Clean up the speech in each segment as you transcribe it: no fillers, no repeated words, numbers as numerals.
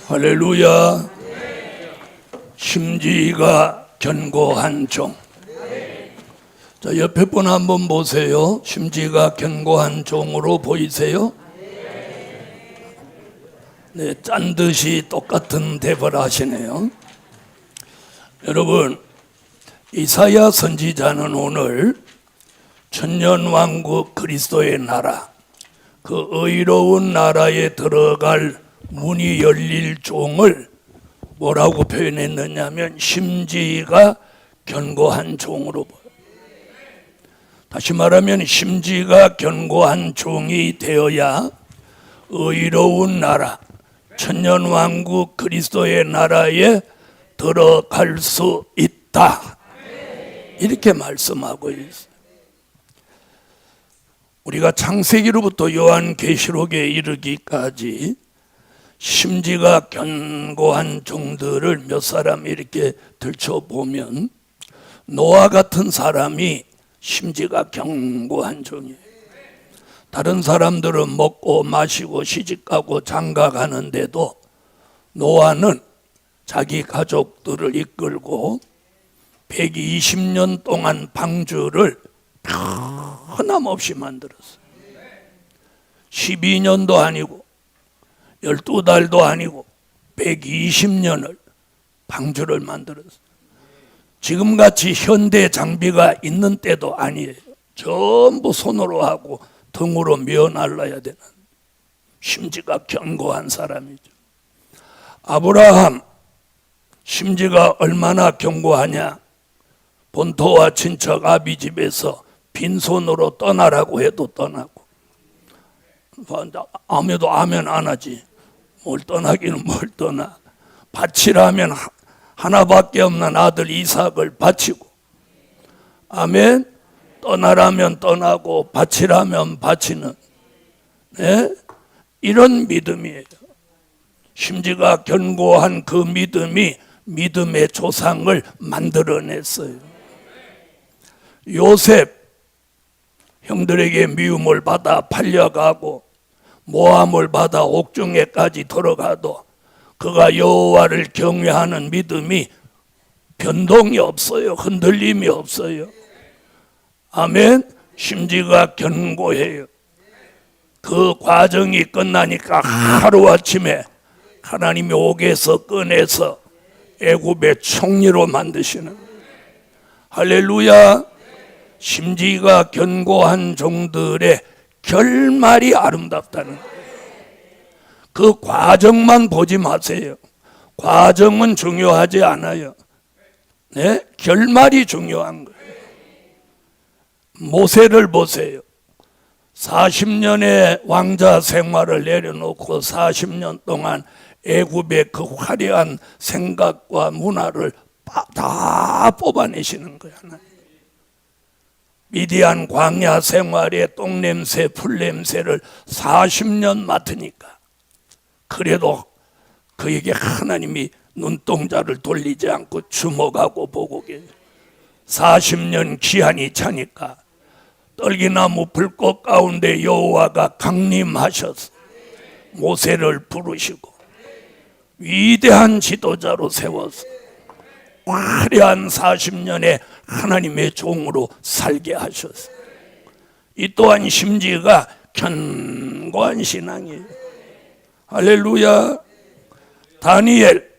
할렐루야. 심지가 견고한 종. 자, 옆에 분 한번 보세요. 심지가 견고한 종으로 보이세요? 네, 짠 듯이 똑같은 대답을 하시네요. 여러분, 이사야 선지자는 오늘 천년왕국 그리스도의 나라, 그 의로운 나라에 들어갈 문이 열릴 종을 뭐라고 표현했느냐면 심지가 견고한 종으로 보여요. 다시 말하면 심지가 견고한 종이 되어야 의로운 나라, 천년왕국 그리스도의 나라에 들어갈 수 있다, 이렇게 말씀하고 있어요. 우리가 창세기로부터 요한계시록에 이르기까지 심지가 견고한 종들을 몇 사람 이렇게 들춰보면 노아 같은 사람이 심지가 견고한 종이에요. 다른 사람들은 먹고 마시고 시집가고 장가가는데도 노아는 자기 가족들을 이끌고 120년 동안 방주를 변함없이 만들었어요. 12년도 아니고 12달도 아니고 120년을 방주를 만들었어요. 지금같이 현대 장비가 있는 때도 아니에요. 전부 손으로 하고 등으로 메어날라야 되는 심지가 견고한 사람이죠. 아브라함 심지가 얼마나 견고하냐. 본토와 친척 아비 집에서 빈손으로 떠나라고 해도 떠나고, 아무도 아멘 안 하지. 뭘 떠나기는 뭘 떠나. 바치라면 하나밖에 없는 아들 이삭을 바치고, 아멘. 떠나라면 떠나고 바치라면 바치는, 네? 이런 믿음이에요. 심지가 견고한 그 믿음이 믿음의 조상을 만들어냈어요. 요셉 형들에게 미움을 받아 팔려가고 모함을 받아 옥중에까지 들어가도 그가 여호와를 경외하는 믿음이 변동이 없어요. 흔들림이 없어요. 아멘. 심지가 견고해요. 그 과정이 끝나니까 하루아침에 하나님이 옥에서 꺼내서 애굽의 총리로 만드시는, 할렐루야. 심지가 견고한 종들의 결말이 아름답다는 거예요. 그 과정만 보지 마세요. 과정은 중요하지 않아요. 네? 결말이 중요한 거예요. 모세를 보세요. 40년의 왕자 생활을 내려놓고 40년 동안 애굽의 그 화려한 생각과 문화를 다 뽑아내시는 거야. 미디안 광야 생활의 똥냄새, 풀냄새를 40년 맡으니까 그래도 그에게 하나님이 눈동자를 돌리지 않고 주목하고 보고 계세요. 40년 기한이 차니까 떨기나무 불꽃 가운데 여호와가 강림하셔서 모세를 부르시고 위대한 지도자로 세워서 화려한 40년의 하나님의 종으로 살게 하셨어요. 이 또한 심지가 견고한 신앙이에요. 할렐루야. 다니엘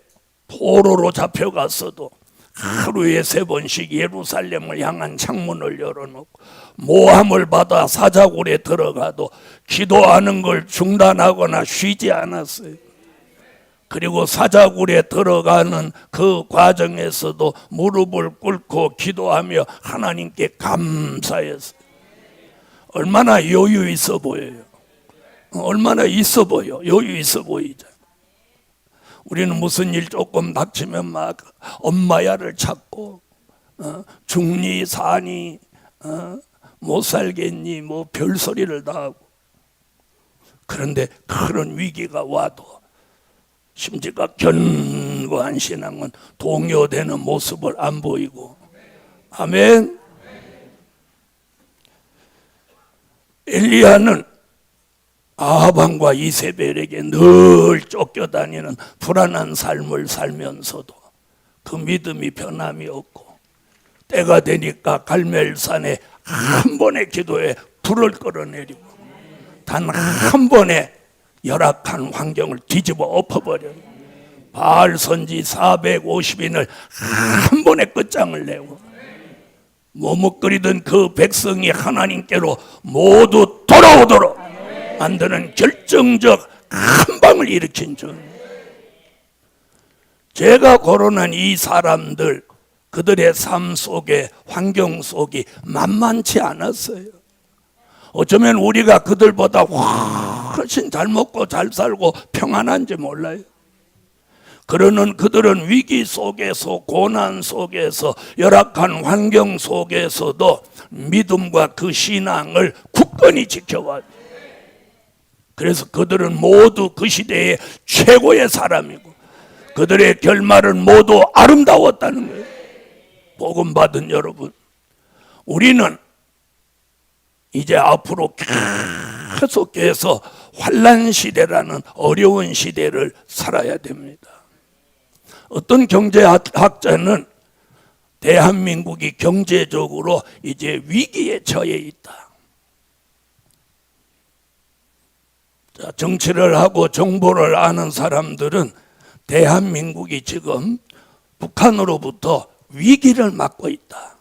포로로 잡혀갔어도 하루에 3번씩 예루살렘을 향한 창문을 열어놓고 모함을 받아 사자굴에 들어가도 기도하는 걸 중단하거나 쉬지 않았어요. 그리고 사자굴에 들어가는 그 과정에서도 무릎을 꿇고 기도하며 하나님께 감사했어요. 얼마나 여유 있어 보여요. 얼마나 있어 보여. 여유 있어 보이죠. 우리는 무슨 일 조금 닥치면 막 엄마야를 찾고 죽니 사니 못 살겠니 뭐 별소리를 다 하고, 그런데 그런 위기가 와도 심지가 견고한 신앙은 동요되는 모습을 안 보이고, 아멘. 엘리야는 아합과 이세벨에게 늘 쫓겨다니는 불안한 삶을 살면서도 그 믿음이 변함이 없고, 때가 되니까 갈멜산에 한 번의 기도에 불을 끌어내리고 단 한 번의 열악한 환경을 뒤집어 엎어버려요. 바알 선지 450인을 한 번에 끝장을 내고 머뭇거리던 그 백성이 하나님께로 모두 돌아오도록 만드는 결정적 한 방을 일으킨 줄. 제가 거론한 이 사람들, 그들의 삶 속에, 환경 속이 만만치 않았어요. 어쩌면 우리가 그들보다 훨씬 잘 먹고 잘 살고 평안한지 몰라요. 그러는 그들은 위기 속에서, 고난 속에서, 열악한 환경 속에서도 믿음과 그 신앙을 굳건히 지켜왔어요. 그래서 그들은 모두 그 시대의 최고의 사람이고 그들의 결말은 모두 아름다웠다는 거예요. 복음 받은 여러분, 우리는 이제 앞으로 계속해서 환난 시대라는 어려운 시대를 살아야 됩니다. 어떤 경제학자는 대한민국이 경제적으로 이제 위기에 처해 있다. 자, 정치를 하고 정보를 아는 사람들은 대한민국이 지금 북한으로부터 위기를 맞고 있다.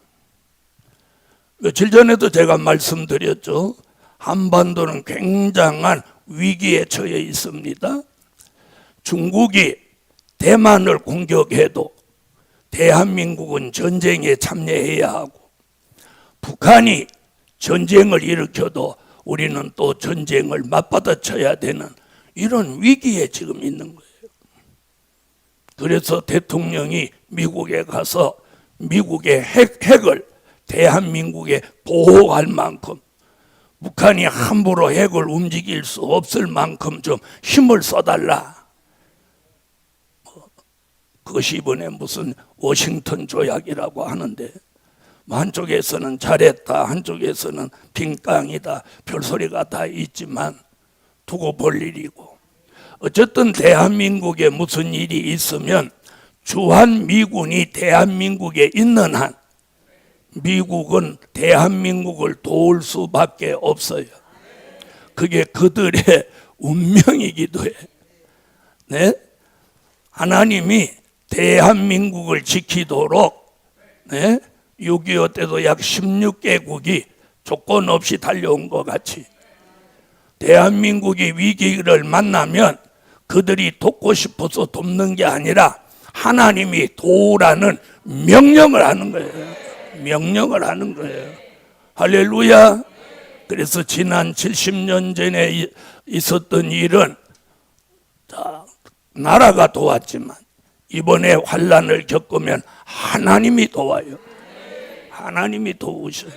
며칠 전에도 제가 말씀드렸죠. 한반도는 굉장한 위기에 처해 있습니다. 중국이 대만을 공격해도 대한민국은 전쟁에 참여해야 하고, 북한이 전쟁을 일으켜도 우리는 또 전쟁을 맞받아쳐야 되는 이런 위기에 지금 있는 거예요. 그래서 대통령이 미국에 가서 미국의 핵을 대한민국에 보호할 만큼, 북한이 함부로 핵을 움직일 수 없을 만큼 좀 힘을 써달라. 그것이 이번에 무슨 워싱턴 조약이라고 하는데, 한쪽에서는 잘했다, 한쪽에서는 빈깡이다, 별소리가 다 있지만 두고 볼 일이고, 어쨌든 대한민국에 무슨 일이 있으면 주한미군이 대한민국에 있는 한 미국은 대한민국을 도울 수밖에 없어요. 그게 그들의 운명이기도 해. 네? 하나님이 대한민국을 지키도록, 네? 6.25 때도 약 16개국이 조건 없이 달려온 것 같이 대한민국이 위기를 만나면 그들이 돕고 싶어서 돕는 게 아니라 하나님이 도우라는 명령을 하는 거예요. 명령을 하는 거예요. 할렐루야. 그래서 지난 70년 전에 있었던 일은 나라가 도왔지만 이번에 환난을 겪으면 하나님이 도와요. 하나님이 도우셔요.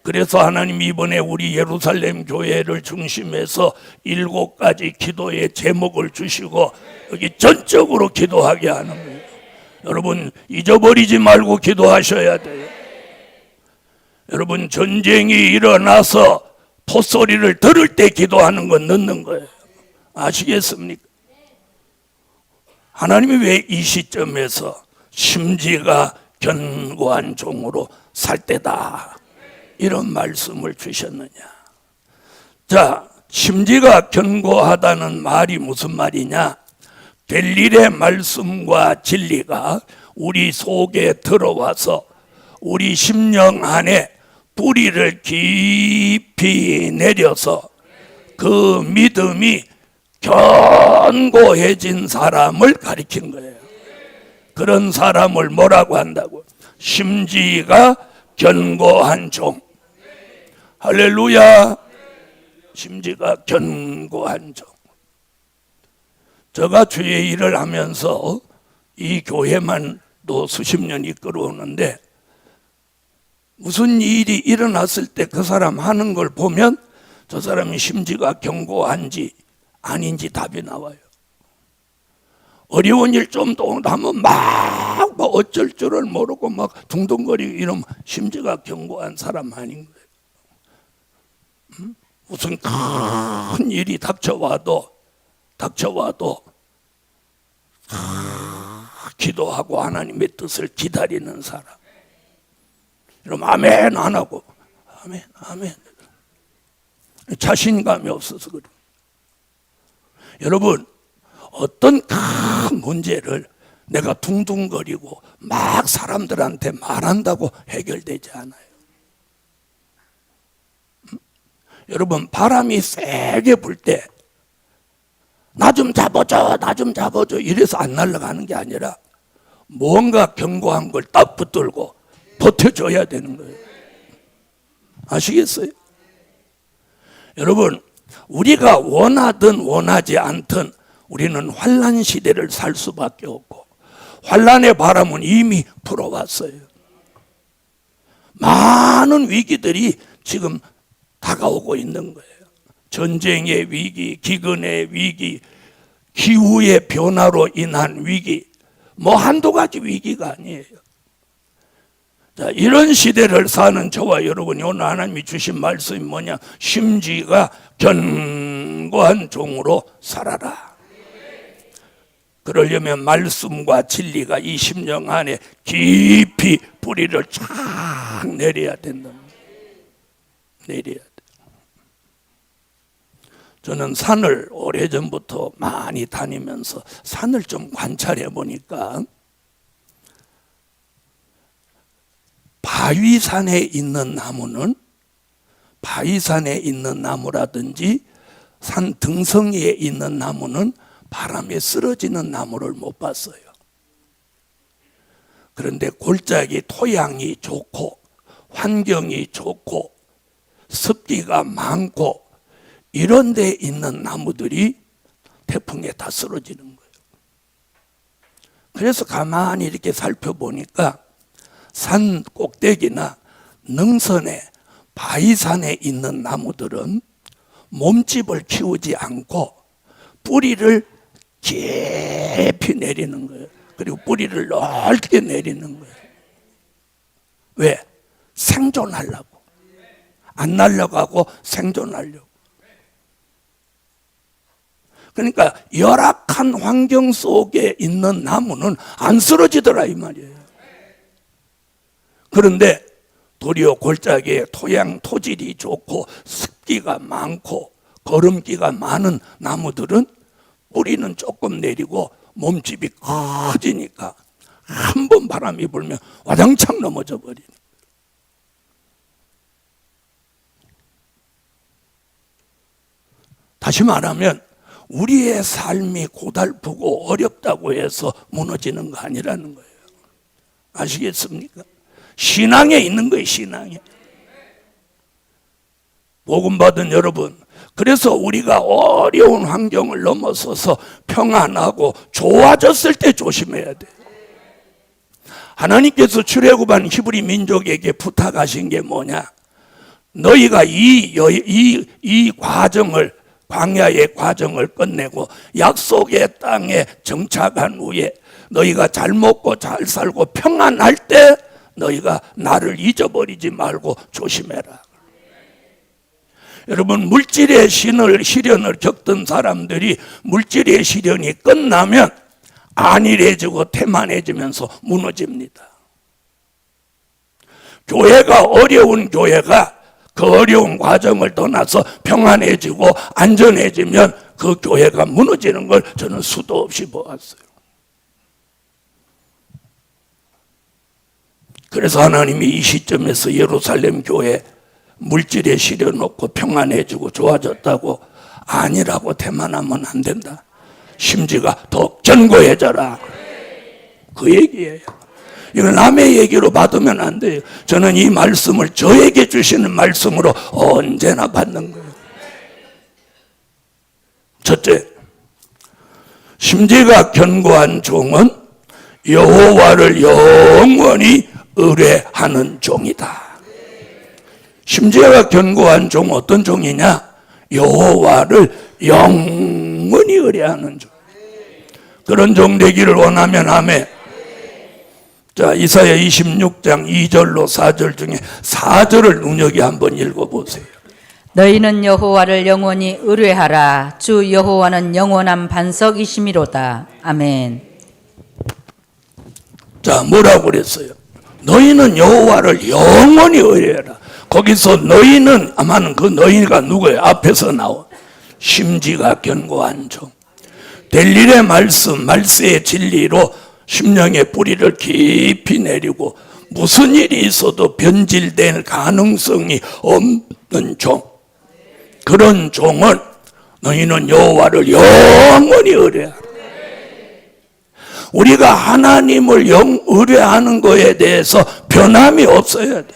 그래서 하나님이 이번에 우리 예루살렘 교회를 중심해서 7가지 기도의 제목을 주시고 여기 전적으로 기도하게 하는 거예요. 여러분, 잊어버리지 말고 기도하셔야 돼요. 여러분, 전쟁이 일어나서 포소리를 들을 때 기도하는 건 늦는 거예요. 아시겠습니까? 하나님이 왜 이 시점에서 심지가 견고한 종으로 살 때다 이런 말씀을 주셨느냐? 자, 심지가 견고하다는 말이 무슨 말이냐? 될 일의 말씀과 진리가 우리 속에 들어와서 우리 심령 안에 뿌리를 깊이 내려서 그 믿음이 견고해진 사람을 가리킨 거예요. 그런 사람을 뭐라고 한다고? 심지가 견고한 종. 할렐루야. 심지가 견고한 종. 제가 주의 일을 하면서 이 교회만도 수십 년 이끌어오는데 무슨 일이 일어났을 때 그 사람 하는 걸 보면 저 사람이 심지가 견고한지 아닌지 답이 나와요. 어려운 일 좀 더 하면 막 어쩔 줄을 모르고 막 둥둥거리고 이러면 심지가 견고한 사람 아닌 거예요. 무슨 큰 일이 닥쳐와도 기도하고 하나님의 뜻을 기다리는 사람. 그럼 아멘 안 하고 아멘 자신감이 없어서 그래요. 여러분, 어떤 큰 문제를 내가 둥둥거리고 막 사람들한테 말한다고 해결되지 않아요. 여러분, 바람이 세게 불 때 나 좀 잡아줘 이래서 안 날아가는 게 아니라 뭔가 견고한 걸 딱 붙들고 버텨줘야 되는 거예요. 아시겠어요? 여러분, 우리가 원하든 원하지 않든 우리는 환난 시대를 살 수밖에 없고, 환난의 바람은 이미 불어왔어요. 많은 위기들이 지금 다가오고 있는 거예요. 전쟁의 위기, 기근의 위기, 기후의 변화로 인한 위기, 뭐 한두 가지 위기가 아니에요. 자, 이런 시대를 사는 저와 여러분이 오늘 하나님이 주신 말씀이 뭐냐? 심지가 견고한 종으로 살아라. 그러려면 말씀과 진리가 이 심령 안에 깊이 뿌리를 쫙 내려야 된다. 내려야 돼. 저는 산을 오래전부터 많이 다니면서 산을 좀 관찰해 보니까 바위산에 있는 나무라든지 산 등성이에 있는 나무는 바람에 쓰러지는 나무를 못 봤어요. 그런데 골짜기 토양이 좋고 환경이 좋고 습기가 많고 이런 데 있는 나무들이 태풍에 다 쓰러지는 거예요. 그래서 가만히 이렇게 살펴보니까 산 꼭대기나 능선에 바위산에 있는 나무들은 몸집을 키우지 않고 뿌리를 깊이 내리는 거예요. 그리고 뿌리를 넓게 내리는 거예요. 왜? 생존하려고. 안 날려가고 생존하려고. 그러니까 열악한 환경 속에 있는 나무는 안 쓰러지더라 이 말이에요. 그런데 도리어 골짜기에 토질이 좋고 습기가 많고 거름기가 많은 나무들은 뿌리는 조금 내리고 몸집이 커지니까 한 번 바람이 불면 와장창 넘어져 버리는. 다시 말하면 우리의 삶이 고달프고 어렵다고 해서 무너지는 거 아니라는 거예요. 아시겠습니까? 신앙에 있는 거예요. 신앙에. 복음 받은 여러분, 그래서 우리가 어려운 환경을 넘어서서 평안하고 좋아졌을 때 조심해야 돼요. 하나님께서 출애굽한 히브리 민족에게 부탁하신 게 뭐냐? 너희가 이 과정을, 광야의 과정을 끝내고 약속의 땅에 정착한 후에 너희가 잘 먹고 잘 살고 평안할 때 너희가 나를 잊어버리지 말고 조심해라. 여러분, 물질의 시련을 겪던 사람들이 물질의 시련이 끝나면 안일해지고 태만해지면서 무너집니다. 교회가 어려운 교회가 그 어려운 과정을 떠나서 평안해지고 안전해지면 그 교회가 무너지는 걸 저는 수도 없이 보았어요. 그래서 하나님이 이 시점에서 예루살렘 교회 물질에 시려놓고 평안해지고 좋아졌다고 아니라고 태만하면 안 된다. 심지가 더 견고해져라. 그 얘기예요. 이걸 남의 얘기로 받으면 안 돼요. 저는 이 말씀을 저에게 주시는 말씀으로 언제나 받는 거예요. 첫째, 심지가 견고한 종은 여호와를 영원히 의뢰하는 종이다. 심지가 견고한 종 어떤 종이냐? 여호와를 영원히 의뢰하는 종. 그런 종 되기를 원하면 아멘. 자, 이사야 26장 2절로 4절 중에 4절을 눈여겨 한번 읽어보세요. 너희는 여호와를 영원히 의뢰하라. 주 여호와는 영원한 반석이심이로다. 아멘. 자, 뭐라고 그랬어요? 너희는 여호와를 영원히 의뢰해라. 거기서 너희는, 아마는 그 너희가 누구예요? 앞에서 나온 심지가 견고한 종, 될 일의 말씀, 말세의 진리로 심령의 뿌리를 깊이 내리고 무슨 일이 있어도 변질될 가능성이 없는 종, 그런 종은 너희는 여호와를 영원히 의뢰하라. 우리가 하나님을 의뢰하는 것에 대해서 변함이 없어야 돼.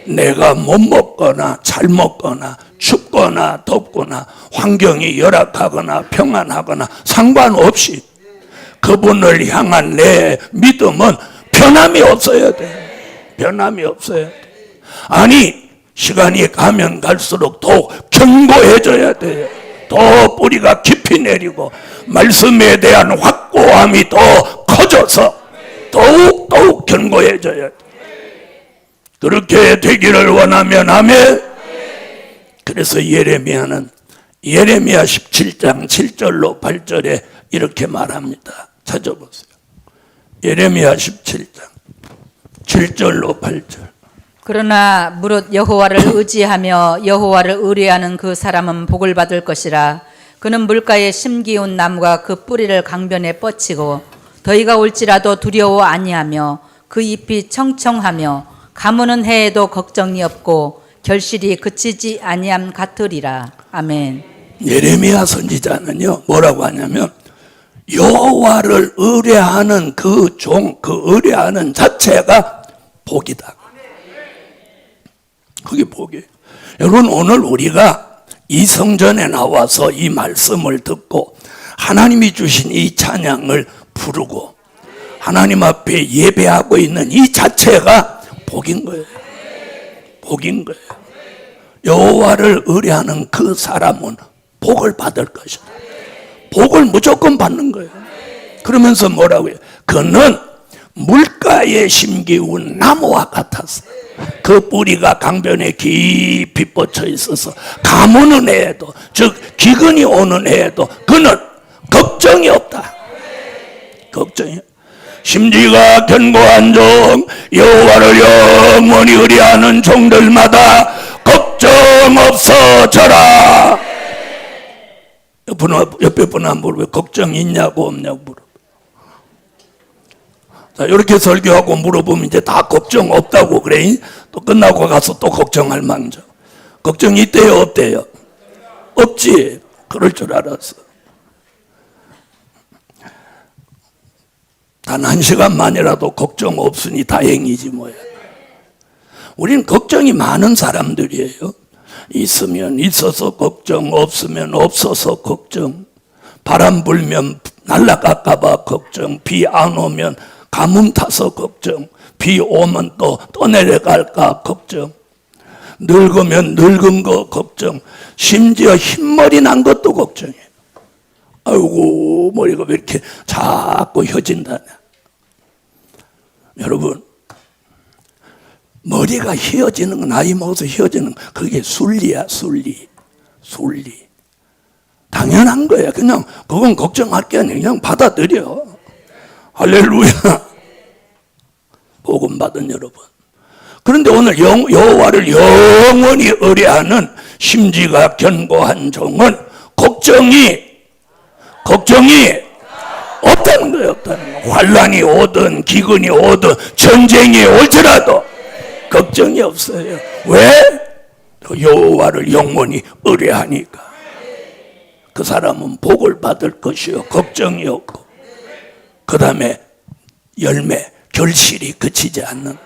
내가 못 먹거나 잘 먹거나 춥거나 덥거나 환경이 열악하거나 평안하거나 상관없이 그분을 향한 내 믿음은 변함이 없어야 돼. 변함이 없어야 돼. 아니, 시간이 가면 갈수록 더욱 견고해져야 돼. 더 뿌리가 깊이 내리고 말씀에 대한 확고함이 더 커져서 더욱 견고해져야 돼. 그렇게 되기를 원하면 아멘. 그래서 예레미야는 예레미야 17장 7절로 8절에 이렇게 말합니다. 찾아보세요. 예레미야 17장 7절로 8절. 그러나 무릇 여호와를 의지하며 여호와를 의뢰하는 그 사람은 복을 받을 것이라. 그는 물가에 심기운 나무가 그 뿌리를 강변에 뻗치고 더위가 올지라도 두려워 아니하며 그 잎이 청청하며 가무는 해에도 걱정이 없고 결실이 그치지 아니함 같으리라. 아멘. 예레미야 선지자는요, 뭐라고 하냐면 여호와를 의뢰하는 그 종, 그 의뢰하는 자체가 복이다. 그게 복이에요. 여러분, 오늘 우리가 이 성전에 나와서 이 말씀을 듣고 하나님이 주신 이 찬양을 부르고 하나님 앞에 예배하고 있는 이 자체가 복인 거예요. 복인 거예요. 여호와를 의뢰하는 그 사람은 복을 받을 것이다. 복을 무조건 받는 거예요. 그러면서 뭐라고요? 그는 물가에 심기운 나무와 같았어. 그 뿌리가 강변에 깊이 뻗쳐 있어서 가무는 해에도, 즉 기근이 오는 해에도 그는 걱정이 없다. 걱정이. 심지가 견고한 종, 여호와를 영원히 의뢰하는 종들마다 걱정 없어져라. 옆에 분한테 물어봐요. 걱정 있냐고 없냐고 물어봐요. 자, 이렇게 설교하고 물어보면 이제 다 걱정 없다고 그래. 또 끝나고 가서 또 걱정할 망정. 걱정 있대요, 없대요? 없지. 그럴 줄 알았어. 단 한 시간만이라도 걱정 없으니 다행이지 뭐야. 우리는 걱정이 많은 사람들이에요. 있으면 있어서 걱정, 없으면 없어서 걱정, 바람 불면 날아갈까 봐 걱정, 비 안 오면 가뭄 타서 걱정, 비 오면 또 떠내려갈까 걱정, 늙으면 늙은 거 걱정, 심지어 흰머리 난 것도 걱정해. 아이고, 머리가 왜 이렇게 자꾸 휘어진다냐. 여러분, 머리가 휘어지는 거, 나이 먹어서 휘어지는 거, 그게 순리야. 순리. 당연한 거야. 그냥 그건 걱정할 게 아니야. 그냥 받아들여. 할렐루야. 복음 받은 여러분. 그런데 오늘 여호와를 영원히 의뢰하는 심지가 견고한 종은 걱정이 없다는 거예요. 없다는 거. 환란이 오든 기근이 오든 전쟁이 올지라도 걱정이 없어요. 왜? 여호와를 영원히 의뢰하니까. 그 사람은 복을 받을 것이요, 걱정이 없고, 그 다음에 열매, 결실이 그치지 않는다.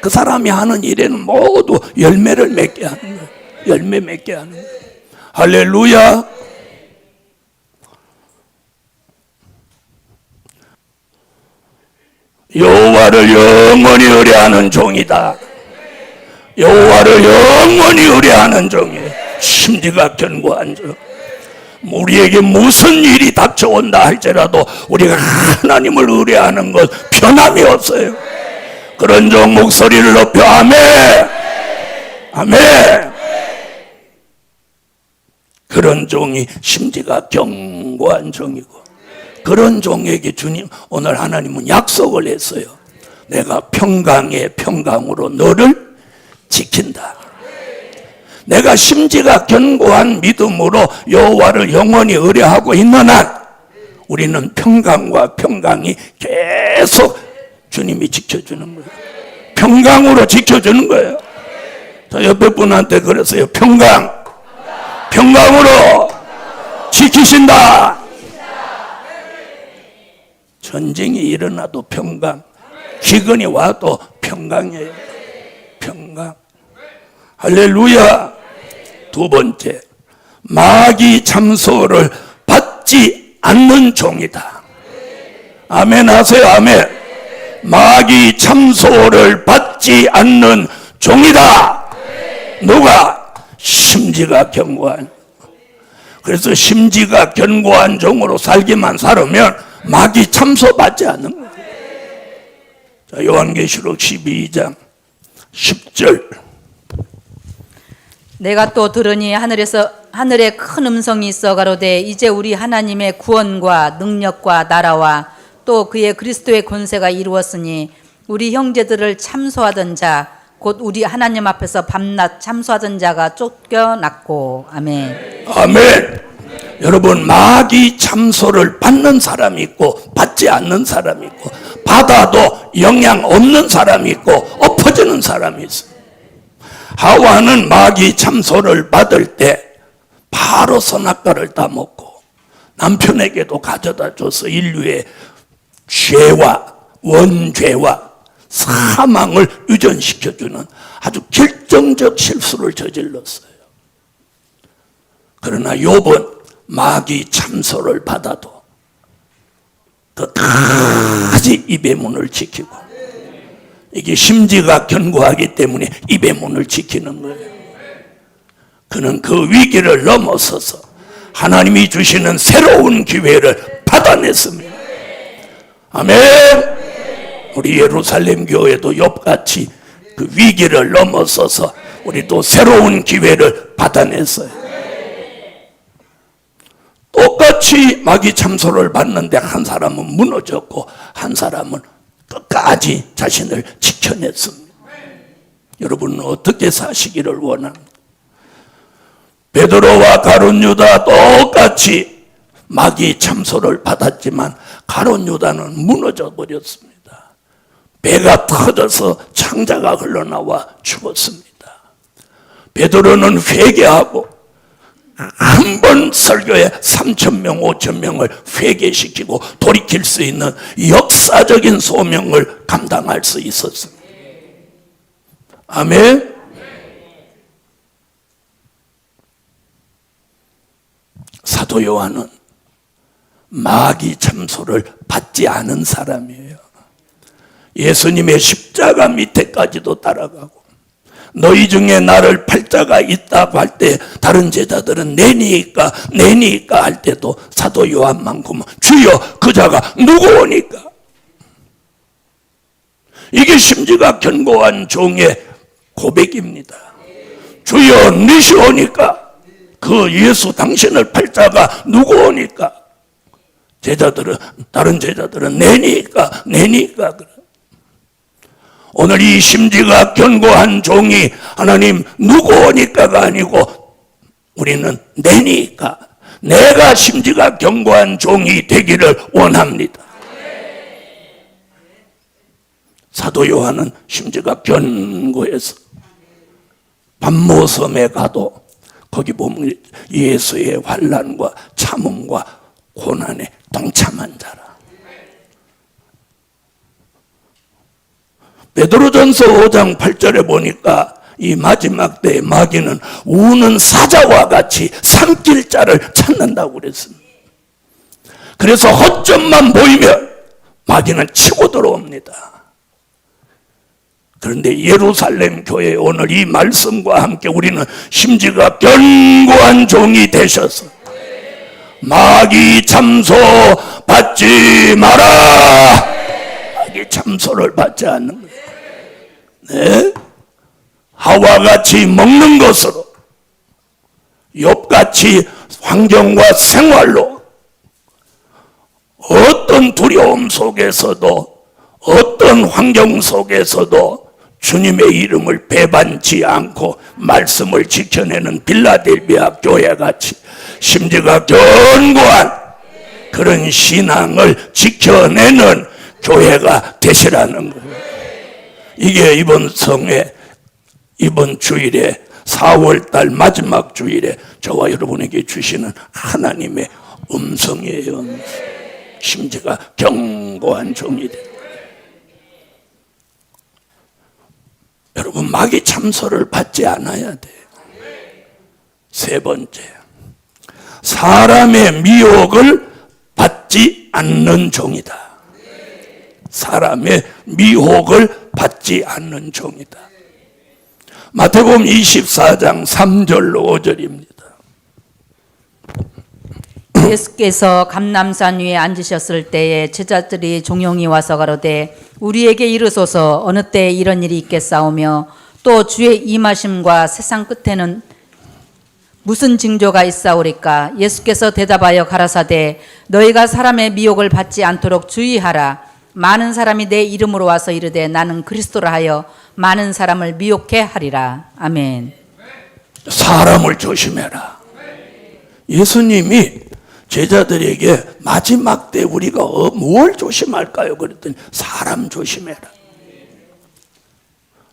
그 사람이 하는 일에는 모두 열매를 맺게 하는 거예요. 열매 맺게 하는 거예요. 할렐루야. 여호와를 영원히 의뢰하는 종이다. 여호와를 영원히 의뢰하는 종이에요. 심지가 견고한 종. 우리에게 무슨 일이 닥쳐온다 할지라도 우리가 하나님을 의뢰하는 것 변함이 없어요. 그런 종 목소리를 높여 아멘. 아멘. 그런 종이 심지가 견고한 종이고, 그런 종에게 주님, 오늘 하나님은 약속을 했어요. 내가 평강의 평강으로 너를 지킨다. 내가 심지가 견고한 믿음으로 여호와를 영원히 의뢰하고 있는 한 우리는 평강과 평강이 계속 주님이 지켜주는 거예요. 평강으로 지켜주는 거예요. 저 옆에 분한테 그랬어요. 평강으로 지키신다. 전쟁이 일어나도 평강, 기근이 와도 평강이에요. 평강. 할렐루야. 두 번째, 마귀 참소를 받지 않는 종이다. 아멘 하세요. 아멘. 마귀 참소를 받지 않는 종이다. 누가? 심지가 견고한. 그래서 심지가 견고한 종으로 살기만 살으면 마귀 참소 받지 않는 거예요. 자, 요한계시록 12장 10절. 내가 또 들으니 하늘에 큰 음성이 있어 가로되 이제 우리 하나님의 구원과 능력과 나라와 또 그의 그리스도의 권세가 이루었으니 우리 형제들을 참소하던 자 곧 우리 하나님 앞에서 밤낮 참소하던 자가 쫓겨났고. 아멘. 아멘. 여러분, 마귀 참소를 받는 사람이 있고 받지 않는 사람이 있고, 받아도 영향 없는 사람이 있고 엎어지는 사람이 있어요. 하와는 마귀 참소를 받을 때 바로 선악과를 따먹고 남편에게도 가져다 줘서 인류의 죄와 원죄와 사망을 유전시켜주는 아주 결정적 실수를 저질렀어요. 그러나 욥은 마귀 참소를 받아도 끝까지 입의 문을 지키고, 이게 심지가 견고하기 때문에 입의 문을 지키는 거예요. 그는 그 위기를 넘어서서 하나님이 주시는 새로운 기회를 받아냈습니다. 아멘. 우리 예루살렘 교회도 욥같이 그 위기를 넘어서서 우리 또 새로운 기회를 받아냈어요. 똑같이 마귀 참소를 받는데 한 사람은 무너졌고 한 사람은 끝까지 자신을 지켜냈습니다. 여러분은 어떻게 사시기를 원합니까? 베드로와 가룟 유다 똑같이 마귀 참소를 받았지만 가룟 유다는 무너져 버렸습니다. 배가 터져서 창자가 흘러나와 죽었습니다. 베드로는 회개하고 한 번 설교에 3,000명, 5,000명을 회개시키고 돌이킬 수 있는 역사적인 소명을 감당할 수 있었습니다. 아멘. 사도 요한은 마귀 참소를 받지 않은 사람이에요. 예수님의 십자가 밑에까지도 따라가고, 너희 중에 나를 팔자가 있다고 할 때 다른 제자들은 내니까 할 때도 사도 요한만큼은 주여 그 자가 누구오니까. 이게 심지가 견고한 종의 고백입니다. 주여 니시오니까, 그 예수 당신을 팔자가 누구오니까. 다른 제자들은 내니까 그래. 오늘 이 심지가 견고한 종이 하나님 누구오니까가 아니고 우리는 내니까, 내가 심지가 견고한 종이 되기를 원합니다. 사도 요한은 심지가 견고해서 반모섬에 가도 거기 보면 예수의 환난과 참음과 고난에 동참한 자라. 베드로전서 5장 8절에 보니까 이 마지막 때에 마귀는 우는 사자와 같이 삼킬 자를 찾는다고 그랬습니다. 그래서 허점만 보이면 마귀는 치고 들어옵니다. 그런데 예루살렘 교회 오늘 이 말씀과 함께 우리는 심지가 견고한 종이 되셔서 마귀 참소 받지 마라. 마귀 참소를 받지 않는 거예요. 네? 하와같이 먹는 것으로, 욥같이 환경과 생활로 어떤 두려움 속에서도 어떤 환경 속에서도 주님의 이름을 배반치 않고 말씀을 지켜내는 빌라델비아 교회같이 심지가 견고한 그런 신앙을 지켜내는 교회가 되시라는 거예요. 이게 이번 성회 이번 주일에 4월달 마지막 주일에 저와 여러분에게 주시는 하나님의 음성이에요. 심지가 견고한 종이 돼. 여러분 마귀 참소를 받지 않아야 돼. 세 번째, 사람의 미혹을 받지 않는 종이다. 사람의 미혹을 받지 않는 종이다. 마태복음 24장 3절로 5절입니다. 예수께서 감람산 위에 앉으셨을 때에 제자들이 종용이 와서 가로되 우리에게 이르소서 어느 때에 이런 일이 있겠사오며 또 주의 임하심과 세상 끝에는 무슨 징조가 있사오리까? 예수께서 대답하여 가라사대 너희가 사람의 미혹을 받지 않도록 주의하라. 많은 사람이 내 이름으로 와서 이르되 나는 그리스도라 하여 많은 사람을 미혹해 하리라. 아멘. 사람을 조심해라. 예수님이 제자들에게 마지막 때 우리가 뭘 조심할까요? 그랬더니 사람 조심해라.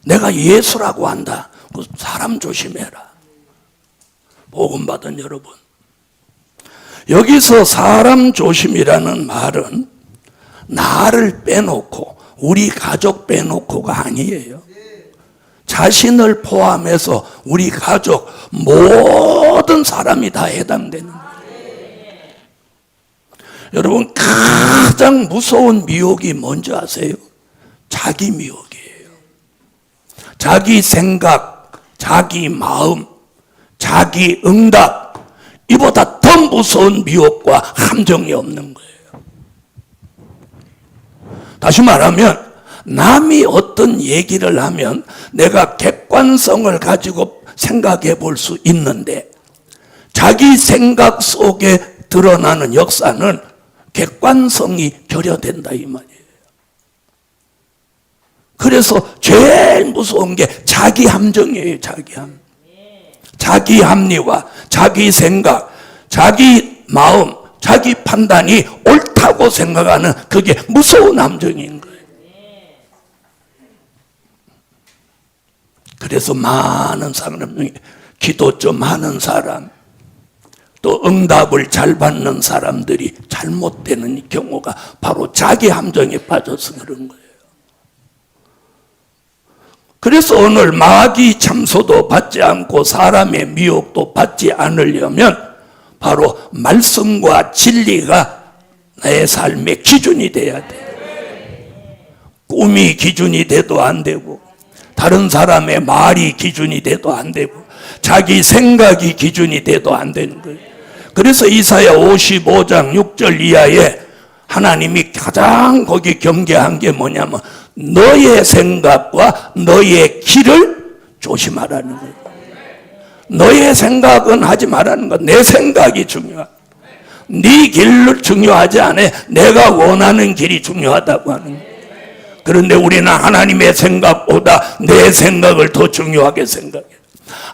내가 예수라고 한다. 사람 조심해라. 복음 받은 여러분, 여기서 사람 조심이라는 말은 나를 빼놓고 우리 가족 빼놓고가 아니에요. 자신을 포함해서 우리 가족 모든 사람이 다 해당되는 거예요. 여러분 가장 무서운 미혹이 뭔지 아세요? 자기 미혹이에요. 자기 생각, 자기 마음, 자기 응답, 이보다 더 무서운 미혹과 함정이 없는 거예요. 다시 말하면 남이 어떤 얘기를 하면 내가 객관성을 가지고 생각해 볼 수 있는데 자기 생각 속에 드러나는 역사는 객관성이 결여된다 이 말이에요. 그래서 제일 무서운 게 자기 함정이에요. 자기 합리화, 자기 생각, 자기 마음, 자기 판단이 옳다고 생각하는 그게 무서운 함정인 거예요. 그래서 많은 사람, 기도 좀 하는 사람, 또 응답을 잘 받는 사람들이 잘못되는 경우가 바로 자기 함정에 빠져서 그런 거예요. 그래서 오늘 마귀 참소도 받지 않고 사람의 미혹도 받지 않으려면 바로 말씀과 진리가 나의 삶의 기준이 돼야 돼. 꿈이 기준이 돼도 안 되고 다른 사람의 말이 기준이 돼도 안 되고 자기 생각이 기준이 돼도 안 되는 거예요. 그래서 이사야 55장 6절 이하에 하나님이 가장 거기 경계한 게 뭐냐면 너의 생각과 너의 길을 조심하라는 거예요. 너의 생각은 하지 말라는 거. 내 생각이 중요하다. 네 길을 중요하지 않아. 내가 원하는 길이 중요하다고 하는 거예요. 그런데 우리는 하나님의 생각보다 내 생각을 더 중요하게 생각해요.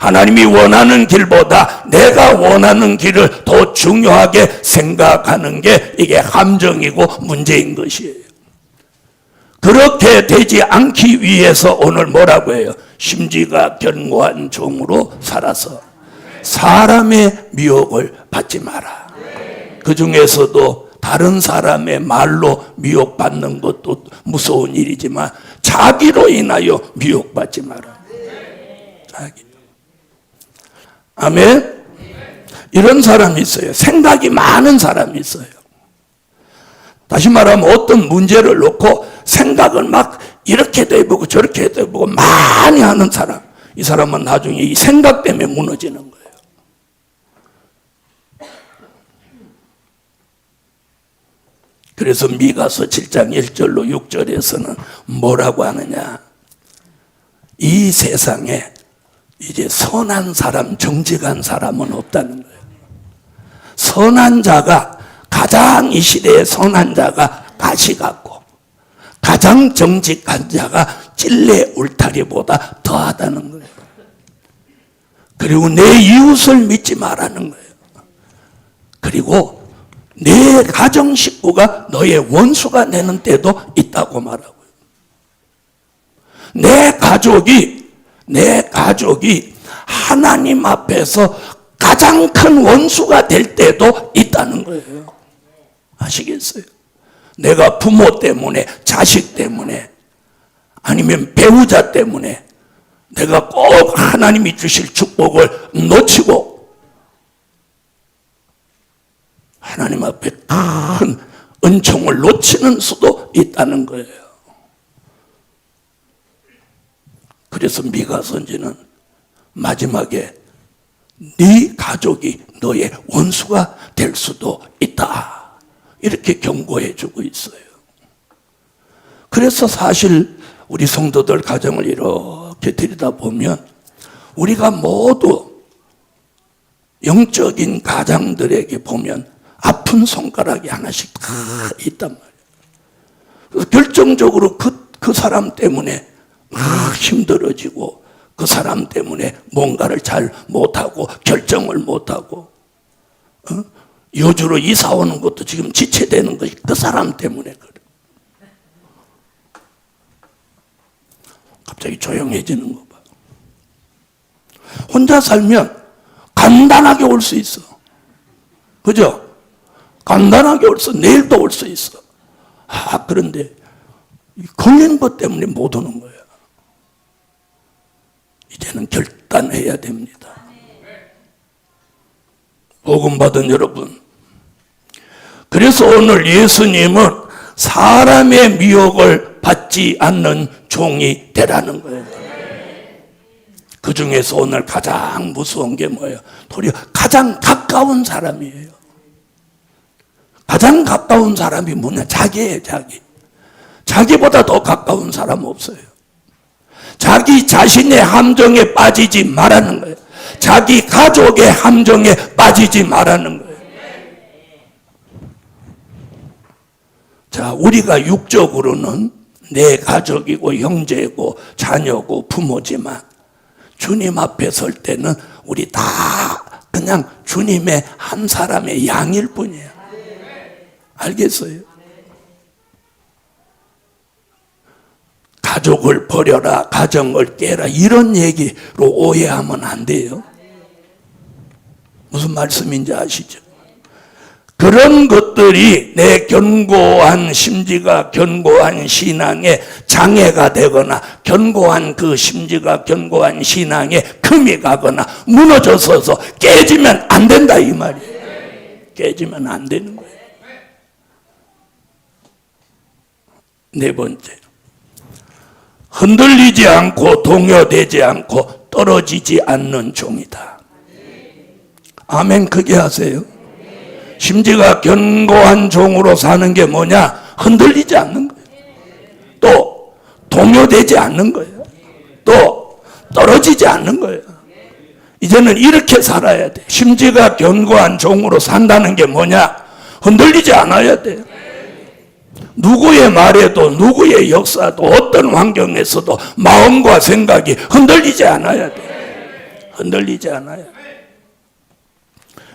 하나님이 원하는 길보다 내가 원하는 길을 더 중요하게 생각하는 게 이게 함정이고 문제인 것이에요. 그렇게 되지 않기 위해서 오늘 뭐라고 해요? 심지가 견고한 종으로 살아서 사람의 미혹을 받지 마라. 그 중에서도 다른 사람의 말로 미혹받는 것도 무서운 일이지만 자기로 인하여 미혹받지 마라. 자기. 아멘. 이런 사람이 있어요. 생각이 많은 사람이 있어요. 다시 말하면 어떤 문제를 놓고 생각을 막 이렇게도 해보고 저렇게도 해보고 많이 하는 사람, 이 사람은 나중에 이 생각 때문에 무너지는 거예요. 그래서 미가서 7장 1절로 6절에서는 뭐라고 하느냐, 이 세상에 이제 선한 사람, 정직한 사람은 없다는 거예요. 선한 자가, 가장 이 시대의 선한 자가 가시 같고 가장 정직한 자가 찔레 울타리보다 더하다는 거예요. 그리고 내 이웃을 믿지 말라는 거예요. 그리고 내 가정 식구가 너의 원수가 되는 때도 있다고 말하고요. 내 가족이 하나님 앞에서 가장 큰 원수가 될 때도 있다는 거예요. 아시겠어요? 내가 부모 때문에, 자식 때문에, 아니면 배우자 때문에 내가 꼭 하나님이 주실 축복을 놓치고 하나님 앞에 큰 은총을 놓치는 수도 있다는 거예요. 그래서 미가 선지는 마지막에 네 가족이 너의 원수가 될 수도 있다, 이렇게 경고해 주고 있어요. 그래서 사실 우리 성도들 가정을 이렇게 들여다보면 우리가 모두 영적인 가장들에게 보면 아픈 손가락이 하나씩 다 있단 말이에요. 그래서 결정적으로 그 사람 때문에 막 힘들어지고, 그 사람 때문에 뭔가를 잘 못하고 결정을 못하고, 여주로 이사 오는 것도 지금 지체되는 것이 그 사람 때문에 그래. 갑자기 조용해지는 거 봐. 혼자 살면 간단하게 올 수 있어. 그죠? 간단하게 올 수, 내일도 올 수 있어. 그런데 걸린 것 때문에 못 오는 거야. 이제는 결단해야 됩니다. 복음 받은 여러분, 그래서 오늘 예수님은 사람의 미혹을 받지 않는 종이 되라는 거예요. 그 중에서 오늘 가장 무서운 게 뭐예요? 도리어 가장 가까운 사람이에요. 가장 가까운 사람이 뭐냐? 자기예요, 자기. 자기보다 더 가까운 사람 없어요. 자기 자신의 함정에 빠지지 말라는 거예요. 자기 가족의 함정에 빠지지 말라는 거예요. 자, 우리가 육적으로는 내 가족이고 형제고 자녀고 부모지만 주님 앞에 설 때는 우리 다 그냥 주님의 한 사람의 양일 뿐이에요. 알겠어요? 가족을 버려라, 가정을 깨라, 이런 얘기로 오해하면 안 돼요. 무슨 말씀인지 아시죠? 그런 것들이 내 견고한 심지가, 견고한 신앙에 장애가 되거나, 견고한 그 심지가, 견고한 신앙에 금이 가거나 무너져서 깨지면 안 된다, 이 말이에요. 깨지면 안 되는 거예요. 네 번째, 흔들리지 않고 동요되지 않고 떨어지지 않는 종이다. 아멘, 크게 하세요. 심지가 견고한 종으로 사는 게 뭐냐? 흔들리지 않는 거예요. 또 동요되지 않는 거예요. 또 떨어지지 않는 거예요. 이제는 이렇게 살아야 돼. 심지가 견고한 종으로 산다는 게 뭐냐? 흔들리지 않아야 돼요. 누구의 말에도, 누구의 역사도, 어떤 환경에서도 마음과 생각이 흔들리지 않아야 돼. 흔들리지 않아야 돼.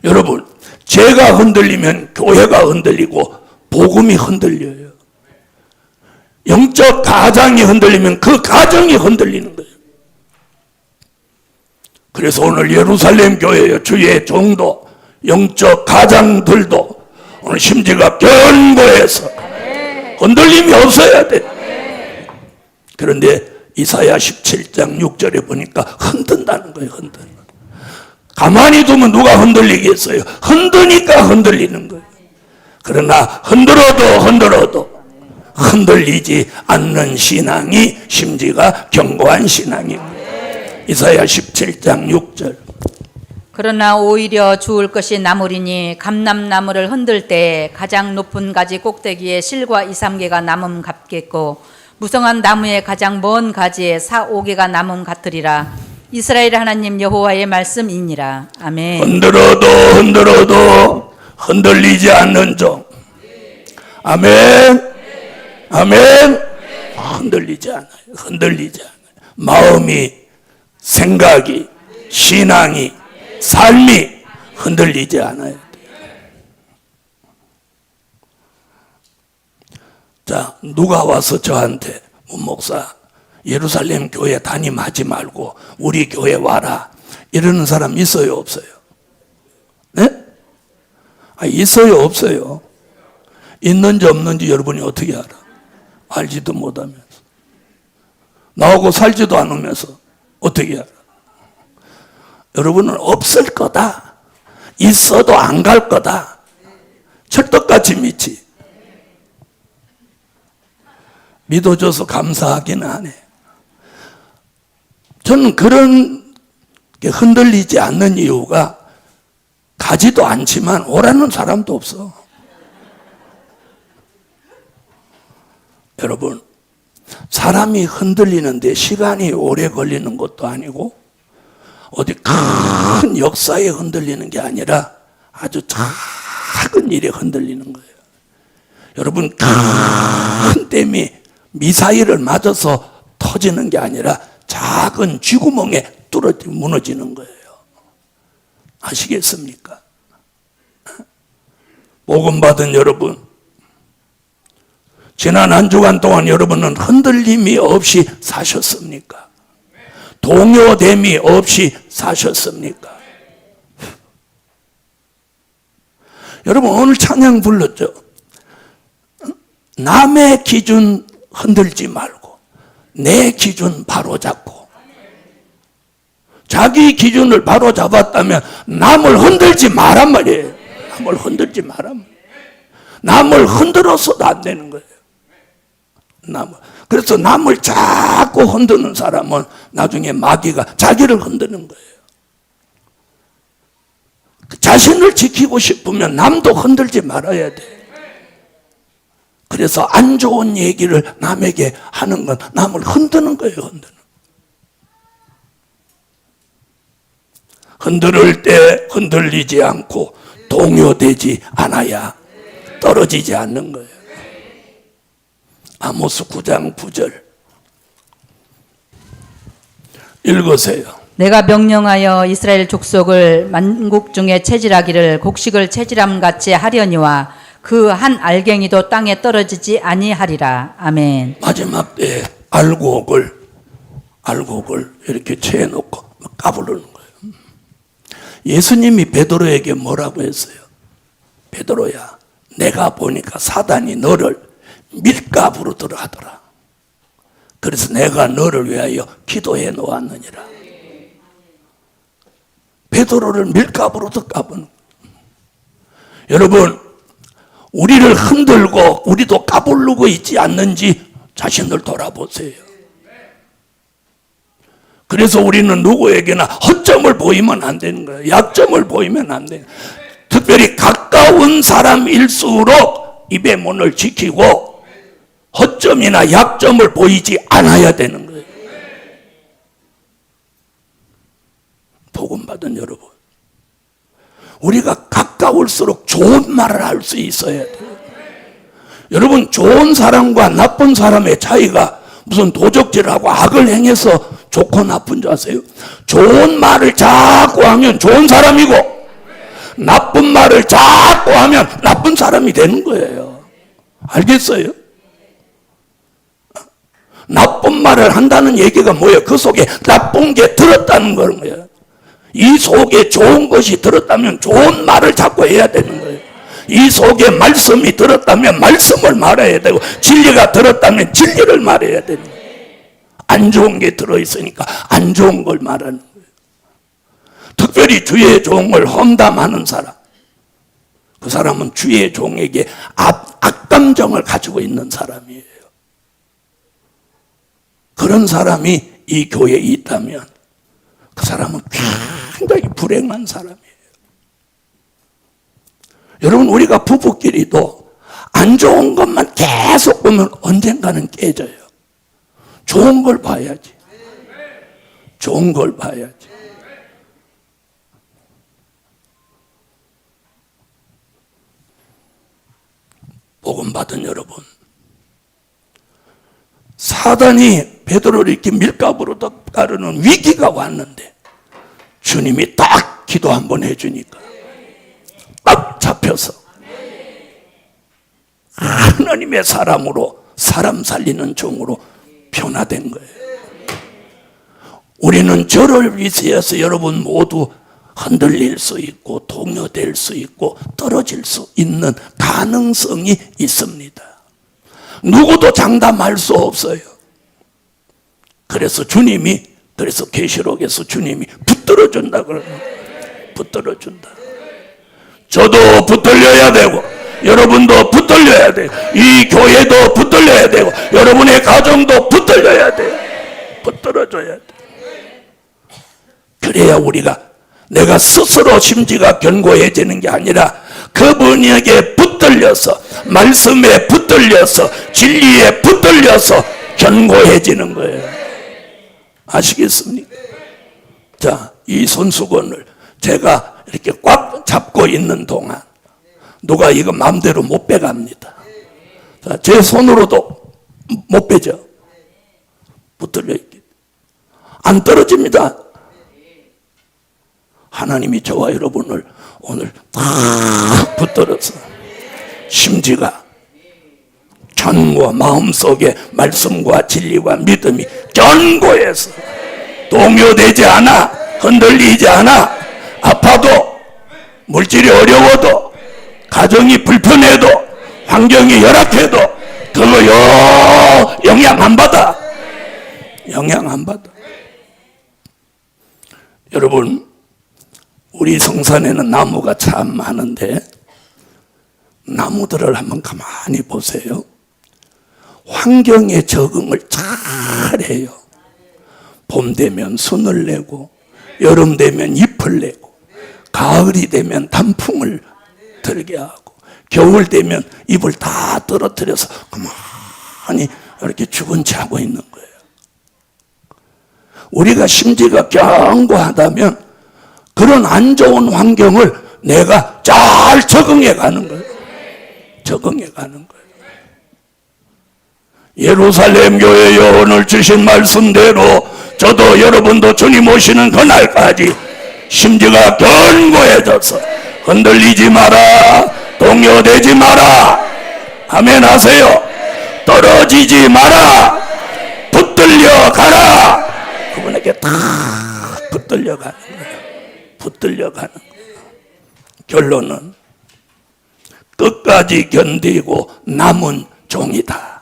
여러분, 제가 흔들리면 교회가 흔들리고 복음이 흔들려요. 영적 가장이 흔들리면 그 가정이 흔들리는 거예요. 그래서 오늘 예루살렘 교회의 주의 종도, 영적 가장들도 오늘 심지가 견고해서 흔들림이 없어야 돼. 그런데 이사야 17장 6절에 보니까 흔든다는 거예요. 흔든. 가만히 두면 누가 흔들리겠어요? 흔드니까 흔들리는 거예요. 그러나 흔들어도 흔들리지 않는 신앙이 심지가 견고한 신앙입니다. 이사야 17장 6절. 그러나 오히려 주울 것이 남으리니 감람나무를 흔들 때 가장 높은 가지 꼭대기에 실과 2, 3개가 남음 같겠고 무성한 나무의 가장 먼 가지에 4, 5개가 남음 같으리라. 이스라엘 하나님 여호와의 말씀이니라. 아멘. 흔들어도 흔들리지 않는 종. 아멘. 아멘. 흔들리지 않아요. 흔들리지 않아요. 마음이, 생각이, 신앙이, 삶이 흔들리지 않아요. 자, 누가 와서 저한테 목사 예루살렘 교회 담임하지 말고 우리 교회 와라 이러는 사람 있어요, 없어요? 네? 있어요, 없어요? 있는지 없는지 여러분이 어떻게 알아? 알지도 못하면서 나하고 살지도 않으면서 어떻게 알아? 여러분은 없을 거다, 있어도 안 갈 거다, 철떡같이 믿지. 믿어줘서 감사하기는 하네. 저는 그런 게 흔들리지 않는 이유가 가지도 않지만 오라는 사람도 없어. 여러분, 사람이 흔들리는데 시간이 오래 걸리는 것도 아니고 어디 큰 역사에 흔들리는 게 아니라 아주 작은 일에 흔들리는 거예요. 여러분, 큰 댐이 미사일을 맞아서 터지는 게 아니라 작은 쥐구멍에 무너지는 거예요. 아시겠습니까? 복음 받은 여러분, 지난 한 주간 동안 여러분은 흔들림이 없이 사셨습니까? 동요됨이 없이 사셨습니까? 여러분, 오늘 찬양 불렀죠? 남의 기준 흔들지 말고 내 기준 바로 잡고, 자기 기준을 바로 잡았다면 남을 흔들지 마란 말이에요. 남을 흔들지 마란 말이에요. 남을 흔들어서도 안 되는 거예요. 그래서 남을 자꾸 흔드는 사람은 나중에 마귀가 자기를 흔드는 거예요. 자신을 지키고 싶으면 남도 흔들지 말아야 돼. 그래서 안 좋은 얘기를 남에게 하는 건 남을 흔드는 거예요. 흔들을 때 흔들리지 않고 동요되지 않아야 떨어지지 않는 거예요. 아모스 9장 9절 읽으세요. 내가 명령하여 이스라엘 족속을 만국 중에 체질하기를 곡식을 체질함같이 하려니와 그 한 알갱이도 땅에 떨어지지 아니하리라. 아멘. 마지막 때 알곡을 이렇게 채워놓고 까부르는 거예요. 예수님이 베드로에게 뭐라고 했어요? 베드로야, 내가 보니까 사단이 너를 밀가부로 들어하더라. 그래서 내가 너를 위하여 기도해 놓았느니라. 베드로를 밀가부로 까부는. 여러분, 우리를 흔들고 우리도 까불르고 있지 않는지 자신을 돌아보세요. 그래서 우리는 누구에게나 허점을 보이면 안 되는 거예요. 약점을 보이면 안 돼요. 특별히 가까운 사람일수록 입의 문을 지키고 허점이나 약점을 보이지 않아야 되는 거예요. 복음 받은 여러분, 우리가 가까울수록 좋은 말을 할 수 있어야 돼요. 여러분, 좋은 사람과 나쁜 사람의 차이가 무슨 도적질하고 악을 행해서 좋고 나쁜 줄 아세요? 좋은 말을 자꾸 하면 좋은 사람이고 나쁜 말을 자꾸 하면 나쁜 사람이 되는 거예요. 알겠어요? 나쁜 말을 한다는 얘기가 뭐예요? 그 속에 나쁜 게 들었다는 거예요. 이 속에 좋은 것이 들었다면 좋은 말을 자꾸 해야 되는 거예요. 이 속에 말씀이 들었다면 말씀을 말해야 되고, 진리가 들었다면 진리를 말해야 되는 거예요. 안 좋은 게 들어있으니까 안 좋은 걸 말하는 거예요. 특별히 주의 종을 험담하는 사람, 그 사람은 주의 종에게 악감정을 가지고 있는 사람이에요. 그런 사람이 이 교회에 있다면 그 사람은 굉장히 불행한 사람이에요. 여러분, 우리가 부부끼리도 안 좋은 것만 계속 보면 언젠가는 깨져요. 좋은 걸 봐야지. 좋은 걸 봐야지. 복음 받은 여러분, 사단이 베드로를 이렇게 밀가부로 따르는 위기가 왔는데 주님이 딱 기도 한번 해주니까 딱 잡혀서 하나님의 사람으로, 사람 살리는 종으로 변화된 거예요. 우리는 저를 위해서 여러분 모두 흔들릴 수 있고 동요될 수 있고 떨어질 수 있는 가능성이 있습니다. 누구도 장담할 수 없어요. 그래서 계시록에서 주님이 붙들어 준다 그러는, 붙들어 준다. 저도 붙들려야 되고 여러분도 붙들려야 돼요. 이 교회도 붙들려야 되고 여러분의 가정도 붙들려야 돼요. 붙들어줘야 돼요. 그래야 우리가, 내가 스스로 심지가 견고해지는 게 아니라 그분에게 붙들려서, 말씀에 붙들려서, 진리에 붙들려서 견고해지는 거예요. 아시겠습니까? 자, 이 손수건을 제가 이렇게 꽉 잡고 있는 동안 누가 이거 마음대로 못 빼갑니다. 자, 제 손으로도 못 빼죠. 붙들려 있기. 안 떨어집니다. 하나님이 저와 여러분을 오늘 딱 붙들어서 심지가, 전과 마음속에 말씀과 진리와 믿음이 견고해서 동요되지 않아, 흔들리지 않아, 아파도, 물질이 어려워도, 가정이 불편해도, 환경이 열악해도 그거 영향 안 받아. 영향 안 받아. 여러분, 우리 성산에는 나무가 참 많은데 나무들을 한번 가만히 보세요. 환경에 적응을 잘해요. 봄 되면 순을 내고, 여름 되면 잎을 내고, 가을이 되면 단풍을 들게 하고, 겨울 되면 잎을 다 떨어뜨려서 가만히 이렇게 죽은 채 하고 있는 거예요. 우리가 심지가 견고하다면 그런 안 좋은 환경을 내가 잘 적응해 가는 거예요. 적응해 가는 거예요. 예루살렘 교회여, 오늘 주신 말씀대로 저도 여러분도 주님 오시는 그날까지 심지가 견고해져서 흔들리지 마라, 동요되지 마라, 아멘 하세요. 떨어지지 마라, 붙들려 가라. 그분에게 다 붙들려 가는 거예요. 붙들려 가는 거예요. 결론은 끝까지 견디고 남은 종이다.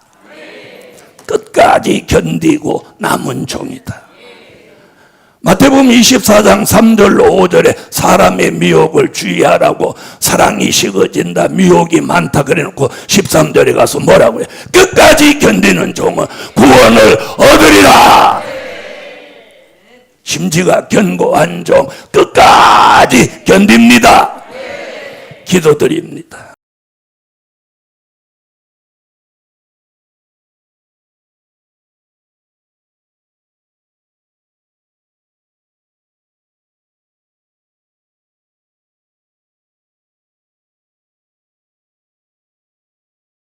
끝까지 견디고 남은 종이다. 마태복음 24장 3절로 5절에 사람의 미혹을 주의하라고, 사랑이 식어진다, 미혹이 많다 그래놓고 13절에 가서 뭐라고 해요? 끝까지 견디는 종은 구원을 얻으리라. 심지가 견고한 종 끝까지 견딥니다. 기도드립니다.